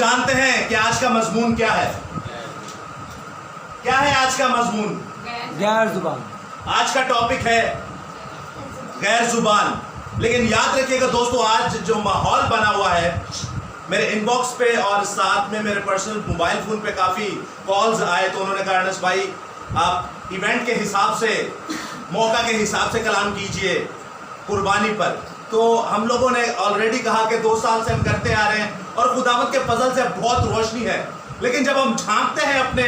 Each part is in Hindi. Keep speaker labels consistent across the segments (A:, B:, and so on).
A: जानते हैं कि आज का मजमून क्या है? क्या है आज का मजमून?
B: गैर जुबान।
A: आज का टॉपिक है गैर जुबान। लेकिन याद रखिएगा दोस्तों, आज जो माहौल बना हुआ है मेरे इनबॉक्स पे और साथ में मेरे पर्सनल मोबाइल फोन पे काफ़ी कॉल्स आए, तो उन्होंने कहा अनस भाई आप इवेंट के हिसाब से, मौका के हिसाब से कलाम कीजिए कुर्बानी पर। तो हम लोगों ने ऑलरेडी कहा कि 2 साल से हम करते आ रहे हैं और खुदावंद के फजल से बहुत रोशनी है। लेकिन जब हम झांकते हैं अपने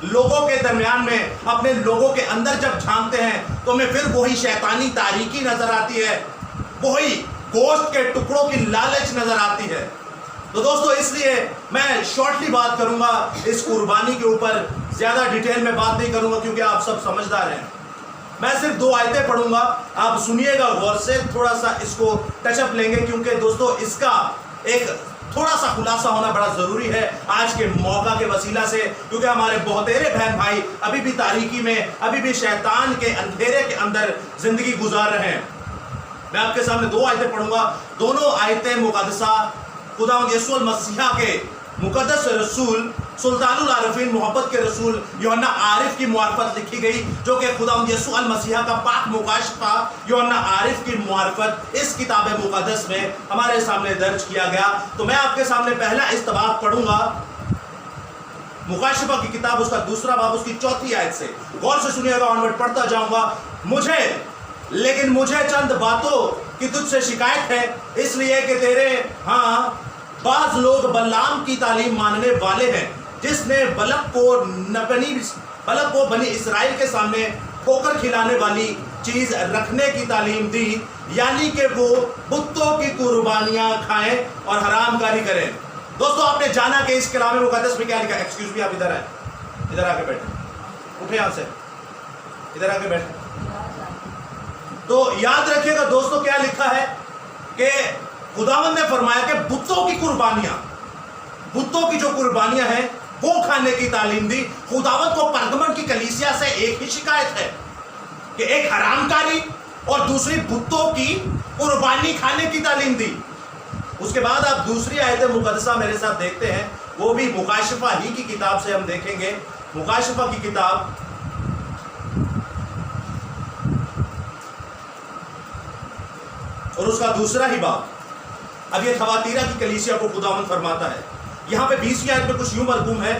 A: लोगों के दरमियान में, अपने लोगों के अंदर जब झांकते हैं, तो हमें फिर वही शैतानी तारीकी नजर आती है, वही गोश्त के टुकड़ों की लालच नजर आती है। तो दोस्तों इसलिए मैं शॉर्टली बात करूंगा इस कुर्बानी के ऊपर, ज्यादा डिटेल में बात नहीं करूंगा क्योंकि आप सब समझदार हैं। मैं सिर्फ 2 आयतें पढ़ूंगा, आप सुनिएगा गौर से, थोड़ा सा इसको टचअप लेंगे क्योंकि दोस्तों इसका एक थोड़ा सा खुलासा होना बड़ा जरूरी है आज के मौका के वसीला से, क्योंकि हमारे बहुतेरे बहन भाई अभी भी तारीकी में, अभी भी शैतान के अंधेरे के अंदर जिंदगी गुजार रहे हैं। मैं आपके सामने 2 आयतें पढ़ूंगा। दोनों आयतें मुकद्दसा खुदावंद यीशु मसीहा के मुकद्दस रसूल सुल्तानुल आरिफीन मोहब्बत के रसूल यूहन्ना आरिफ की मुआरफत लिखी गई, जो कि खुदावंद यीशु मसीहा का पाक मुकाशफा यूहन्ना आरिफ की मुआरफत इस किताब मुकद्दस में हमारे सामने दर्ज किया गया। तो मैं आपके सामने पहला इस्तबाक पढ़ूंगा, मुकाशफा की किताब, उसका 2 बाब, उसकी 4 आयत से। गौर से सुनिएगा, ऑनवर्ड पढ़ता जाऊंगा। लेकिन मुझे चंद बातों की तुझसे शिकायत है, इसलिए कि तेरे बाज लोग बल्लाम की तालीम मानने वाले हैं, जिसने बलक को बनी इसराइल के सामने ठोकर खिलाने वाली चीज रखने की तालीम दी, यानी कि वो बुतों की कुर्बानियां खाएं और हरामकारी करें। दोस्तों आपने जाना कि इस कलाम मुकद्दस में क्या लिखा? एक्सक्यूज मी, आप इधर आए, इधर आके बैठे, उठे यहां से, इधर आके बैठे। तो याद रखिएगा दोस्तों क्या लिखा है कि खुदावंद ने फरमाया कि बुतों की कुर्बानियां, बुतों की जो कुर्बानियां हैं वो खाने की तालीम दी। खुदावंद को परगमन की कलीसिया से एक ही शिकायत है कि एक हरामकारी और दूसरी बुतों की कुर्बानी खाने की तालीम दी। उसके बाद आप दूसरी आयत मुकद्दसा मेरे साथ देखते हैं, वो भी मुकाशफा ही की किताब से हम देखेंगे। मुकाशफा की किताब और उसका 2 ही बाब। अब ये थवातीरा की कलीसिया को खुदावंद फरमाता है, यहाँ पे 20वीं आयत में कुछ यूं मरकूम है,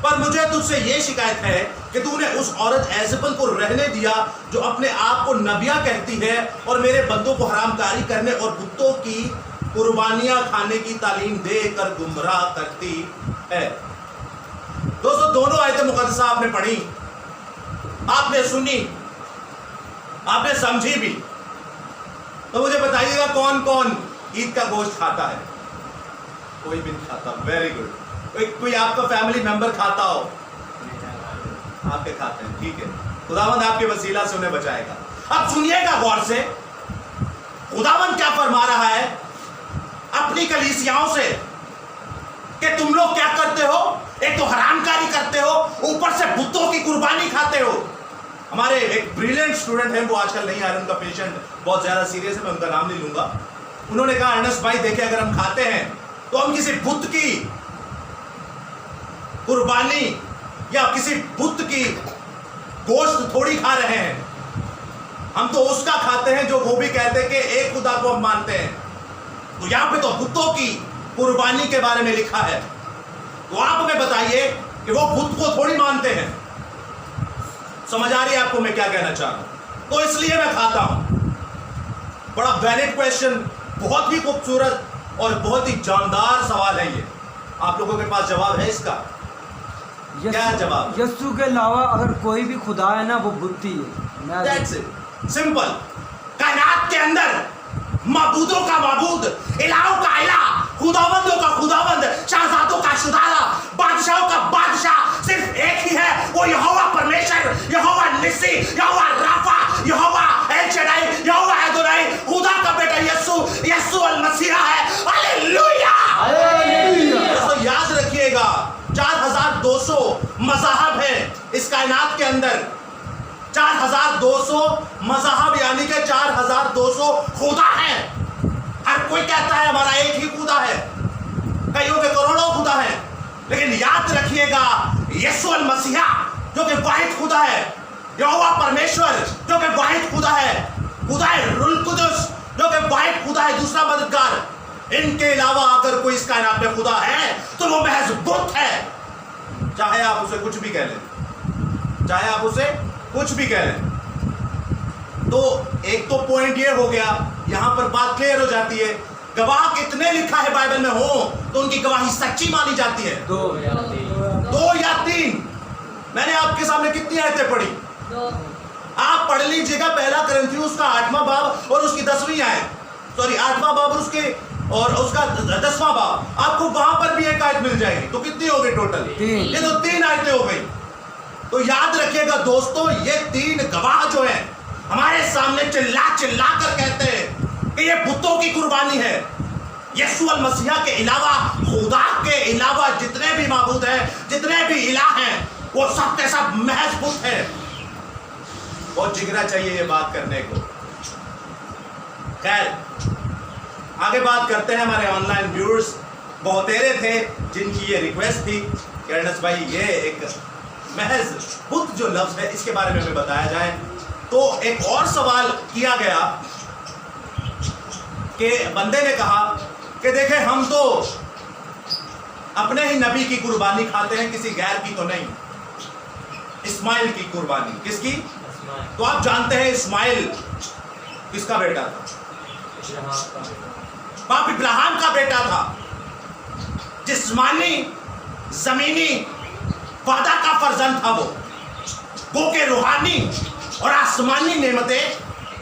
A: पर मुझे तुझसे ये शिकायत है कि तूने उस औरत एज़ेबल को रहने दिया जो अपने आप को नबिया कहती है और मेरे बंदों को हरामकारी करने और बुतों की कुर्बानियां खाने की तालीम देकर गुमराह करती है। दोस्तों दोनों आयतें मुकद्दसा आपने पढ़ी, आपने सुनी, आपने समझी भी। तो मुझे बताइएगा कौन कौन ईद का गोश्त खाता है? कोई भी नहीं खाता। Very good. कोई आपका फैमिली मेंबर खाता हो? आपके खाते हैं, ठीक है। खुदावंद आपके वसीला से उन्हें बचाएगा। अब सुनिएगा गौर से, खुदावंद क्या फरमा रहा है अपनी कलीसियाओं से कि तुम लोग क्या करते हो? एक तो हरामकारी करते हो, ऊपर से बुतों की कुर्बानी खाते हो। हमारे एक ब्रिलियंट स्टूडेंट हैं, वो आजकल नहीं आ रहे, उनका पेशेंट बहुत ज्यादा सीरियस है, मैं उनका नाम नहीं लूंगा। उन्होंने कहा अनस भाई देखिए, अगर हम खाते हैं तो हम किसी बुत की कुर्बानी या किसी बुत की गोश्त थोड़ी खा रहे हैं, हम तो उसका खाते हैं जो वो भी कहते हैं कि एक खुदा को हम मानते हैं। तो यहां पे तो बुतों की कुर्बानी के बारे में लिखा है, तो आप हमें बताइए कि वो बुत को थोड़ी मानते हैं। समझ आ रही है आपको मैं क्या कहना चाह रहा हूं? तो इसलिए मैं खाता हूं। बड़ा वैलिड क्वेश्चन, बहुत ही खूबसूरत और बहुत ही जानदार सवाल है ये। आप लोगों के पास जवाब है इसका? क्या जवाब?
B: यीशु के अलावा अगर कोई भी खुदा है ना, वो बुद्धि है।
A: That's it. सिंपल। कायनात के अंदर माबूदों का माबूद, इलाहों का इलाह, खुदावंदों का खुदावंद, शहजादों का शहजादा, बादशाहों का बादशाह सिर्फ एक ही है, वो यहोवा परमेश्वर, यहोवा निस्सी, यहोवा राफा, यहोवा एल शडाई, यहोवा अदोनाई, खुदा का बेटा यीशु मसीहा है। हालेलुया! तो याद रखिएगा 4200 मज़हब है इस कायनात के अंदर। 4200 मज़हब यानी कि 4200 खुदा है। हर कोई कहता है हमारा एक ही खुदा है। कईयों के करोड़ों खुदा हैं, लेकिन याद रखिएगा यीशु अल मसीहा जो कि वाहिद खुदा है, यहोवा परमेश्वर जो कि वाहिद खुदा है, खुदा रुल कुदस जो कि वाहिद खुदा है, दूसरा मददगार, इनके अलावा अगर कोई इस कायनात में खुदा है तो वो महज बुत है। चाहे आप उसे कुछ भी कह लें, चाहे आप उसे कुछ भी कह लें। तो एक तो पॉइंट ये हो गया, यहां पर बात क्लियर हो जाती है, गवाह कितने लिखा है बाइबल में हो तो उनकी गवाही सच्ची मानी जाती है। 2 या 3। मैंने आपके सामने कितनी आयतें पढ़ी?
C: 2।
A: आप पढ़ लीजिएगा, पहला कुरिन्थियों का 8वां बाब और उसकी 10वीं आयत, सॉरी 8वां बाब और उसका 10वां बाब, आपको वहां पर भी एक आयत मिल जाएगी। तो कितनी हो गई टोटल?
B: 3।
A: ये तो 3 आयतें हो गई। तो याद रखिएगा दोस्तों, ये 3 गवाह जो हैं हमारे सामने चिल्ला चिल्ला कर कहते हैं कि ये बुतों की कुर्बानी है। यीशु अल मसीहा के अलावा, खुदा के अलावा जितने भी माबूद हैं, जितने भी इलाह हैं, वो सब के सब महज बुत है। बहुत जिगरा चाहिए ये बात करने को। खैर, आगे बात करते हैं। हमारे ऑनलाइन व्यूअर्स बहुतेरे थे जिनकी ये रिक्वेस्ट थी कि अर्नस भाई ये एक महज बुत जो लफ्ज है इसके बारे में हमें बताया जाए। तो एक और सवाल किया गया कि बंदे ने कहा कि देखें, हम तो अपने ही नबी की कुर्बानी खाते हैं, किसी गैर की तो नहीं। इस्माइल की कुर्बानी, किसकी? तो आप जानते हैं इस्माइल किसका बेटा था? बाप इब्राहिम का बेटा था। जिस्मानी जमीनी वादा का फर्जंद था वो के रूहानी और आसमानी नेमतें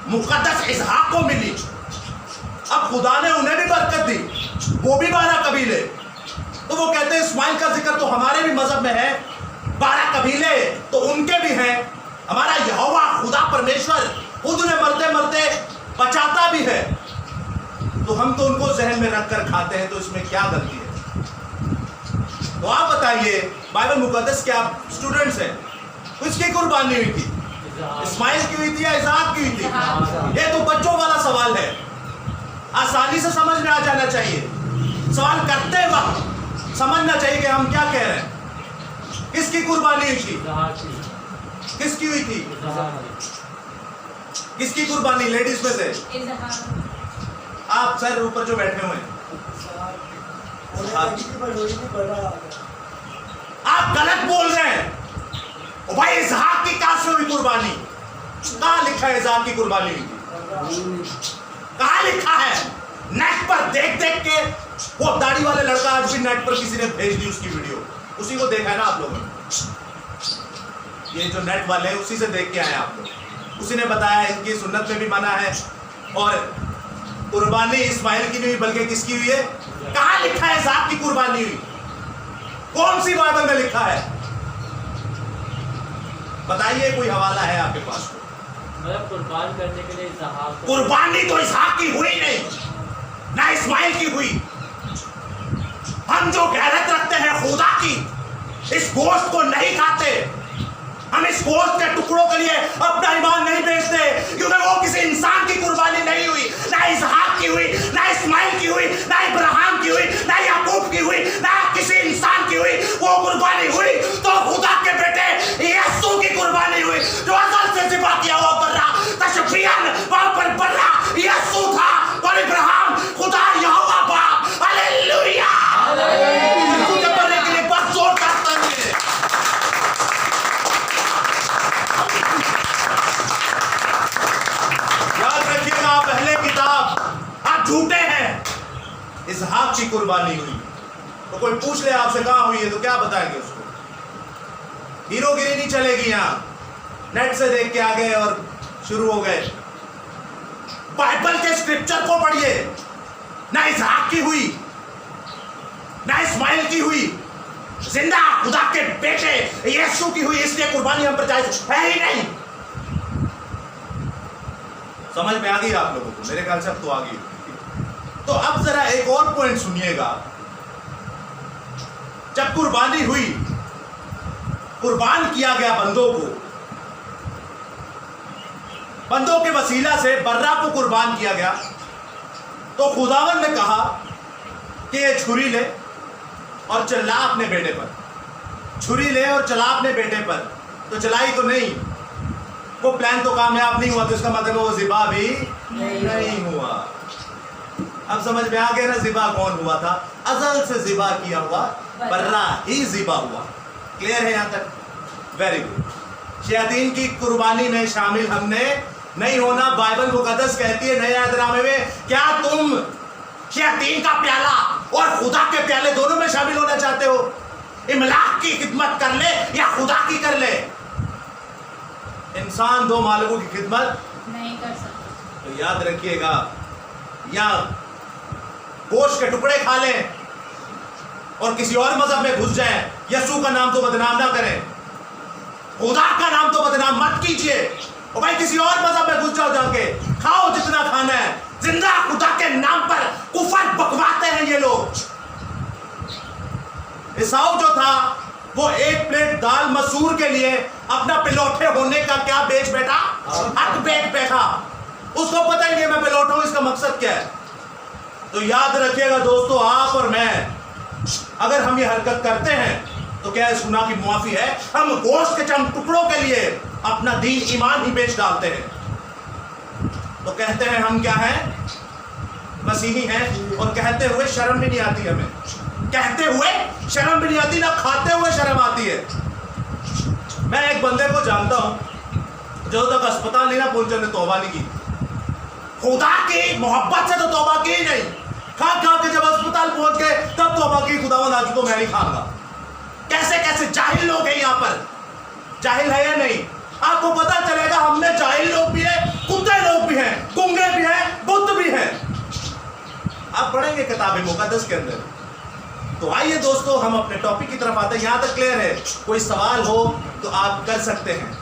A: मुकद्दस इसहाक को मिली। अब खुदा ने उन्हें भी बरकत दी, वो भी 12 कबीले। तो वो कहते हैं इस्माइल का जिक्र तो हमारे भी मजहब में है, 12 कबीले तो उनके भी हैं। हमारा यहोवा खुदा परमेश्वर खुद उन्हें मरते मरते बचाता भी है, तो हम तो उनको जहन में रखकर खाते हैं। तो इसमें क्या गलती है? तो आप बताइए, बाइबल मुकद्दस के आप स्टूडेंट्स हैं, किसकी कुर्बानी हुई थी? इस्माइल की हुई थी या इसहाक की हुई थी? ये तो बच्चों वाला सवाल है, आसानी से समझ में आ जाना चाहिए। सवाल करते वक्त समझना चाहिए कि हम क्या कह रहे हैं। किसकी कुर्बानी हुई थी? किसकी हुई थी? किसकी कुर्बानी? लेडीज में से आप सर ऊपर जो बैठे हुए हैं, आप गलत बोल रहे हैं। ओ भाई, इसहाक की कहां से हुई कुर्बानी? कहां लिखा है इसहाक की कुर्बानी हुई थी? कहां लिखा है? नेट पर देख देख के, वो दाढ़ी वाले लड़का आज भी नेट पर किसी ने भेज दी उसकी वीडियो, उसी को देखा है ना आप लोगों ने? ये जो नेट वाले हैं उसी से देख के आए आप लोग। उसी ने बताया इनकी सुन्नत में भी मना है और कुर्बानी इस्माइल की नहीं हुई बल्कि किसकी हुई है? कहां लिखा है इसहाक की कुर्बानी हुई? कौन सी बाइबल में लिखा है? बताइए, कोई हवाला है आपके पास?
D: मतलब कुर्बान करने के लिए इसहाक,
A: कुर्बानी तो इसहाक की हुई नहीं, ना इस्माइल की हुई। हम जो गैरत रखते हैं खुदा की, इस गोश्त को नहीं खाते। हम इस गोश्त के टुकड़ों के लिए अपना ईमान नहीं बेचते, क्योंकि वो किसी इंसान की कुर्बानी नहीं हुई। ना इसहाक की हुई, ना इस्माइल की हुई, ना इब्राहिम की हुई, ना याकूब की हुई, ना किसी इंसान की हुई। वो कुर्बानी हुई तो खुदा के बेटे यीशु की कुर्बानी हुई, जो अज़ल से ज़िबा किया हुआ बर्रा तशबीहन वहां पर बर्रा यीशु था और इब्राहिम खुदा यहोवा बाप। हालेलुया! यीशु के बर्रे के लिए बस जोर करता है। याद रखिएगा, पहले किताब आप झूठे हैं। इसहाक की कुर्बानी हुई तो कोई पूछ ले आपसे कहां हुई है तो क्या बताएंगे उसको? हीरोगिरी नहीं चलेगी। यहां नेट से देख के आ गए और शुरू हो गए। बाइबल के स्क्रिप्चर को पढ़िए। ना इसहाक की हुई, ना इस्माइल की हुई, जिंदा खुदा के बेटे यीशु की हुई, इसलिए कुर्बानी हम पर जायज है ही नहीं। समझ में आ गई आप लोगों को? मेरे ख्याल से अब तो आ गई। तो अब जरा एक और पॉइंट सुनिएगा। जब कुर्बानी हुई, कुर्बान किया गया बंदों को, बंदों के वसीला से बर्रा को कुर्बान किया गया, तो खुदावन ने कहा कि ये छुरी ले और चिल्ला अपने बेटे पर, छुरी ले और चला अपने बेटे पर, तो चलाई तो नहीं, वो प्लान तो कामयाब नहीं हुआ, तो इसका मतलब वो ज़िबा भी नहीं हुआ। अब समझ में आ गया ना ज़िबा कौन हुआ था? अज़ल से ज़िबा किया हुआ बर्रा ही ज़िबा हुआ। क्लियर है यहाँ तक? Very good. शयातीन की कुर्बानी में शामिल हमने नहीं होना। बाइबल मुकद्दस कहती है नए अहदनामे में, क्या तुम शयातीन का प्याला और खुदा के प्याले दोनों में शामिल होना चाहते हो? इमलाक की खिदमत कर ले या खुदा की कर ले? इंसान दो मालिकों की खिदमत
C: नहीं कर सकता।
A: तो याद रखिएगा, या गोश्त के टुकड़े खा लें और किसी और मजहब में घुस जाएं, यीशु का नाम तो बदनाम ना करें, खुदा का नाम तो बदनाम मत कीजिए, और भाई किसी और मजहब में घुस जाओ, जाके खाओ जितना खाना है, जिंदा खुदा के नाम पर कुफर बकवाते हैं ये लोग। ईसाऊ जो था वो एक प्लेट दाल मसूर के लिए अपना पिलौठे होने का क्या बेच बैठा, हक बेच बैठा। उसको पता ही नहीं मैं पिलौठा हूं, इसका मकसद क्या है। तो याद रखिएगा दोस्तों, आप और मैं अगर हम ये हरकत करते हैं तो क्या इस गुनाह की मुआफी है? हम गोश्त के चंद टुकड़ों के लिए अपना दीन ईमान ही बेच डालते हैं। तो कहते हैं हम क्या हैं? मसीही हैं, और कहते हुए शर्म भी नहीं आती हमें, कहते हुए शर्म भी नहीं आती, ना खाते हुए शर्म आती है। मैं एक बंदे को जानता हूं जो तक अस्पताल नहीं ना पहुंचे ने तौबा नहीं की, खुदा की मोहब्बत से तो तौबा की ही नहीं, खा खा के जब अस्पताल पहुंच गए तब तौबा की, खुदावंद आज तो मैं नहीं खाऊंगा। कैसे कैसे जाहिल लोग हैं यहाँ पर, जाहिल है या नहीं? आपको पता चलेगा हम में जाहिल लोग भी हैं, कुत्ते लोग भी हैं, गुंगे भी हैं, बुद्ध भी हैं। आप पढ़ेंगे किताब मुकद्दस के अंदर। तो आइए दोस्तों हम अपने टॉपिक की तरफ आते हैं। यहाँ तक क्लियर है? कोई सवाल हो तो आप कर सकते हैं।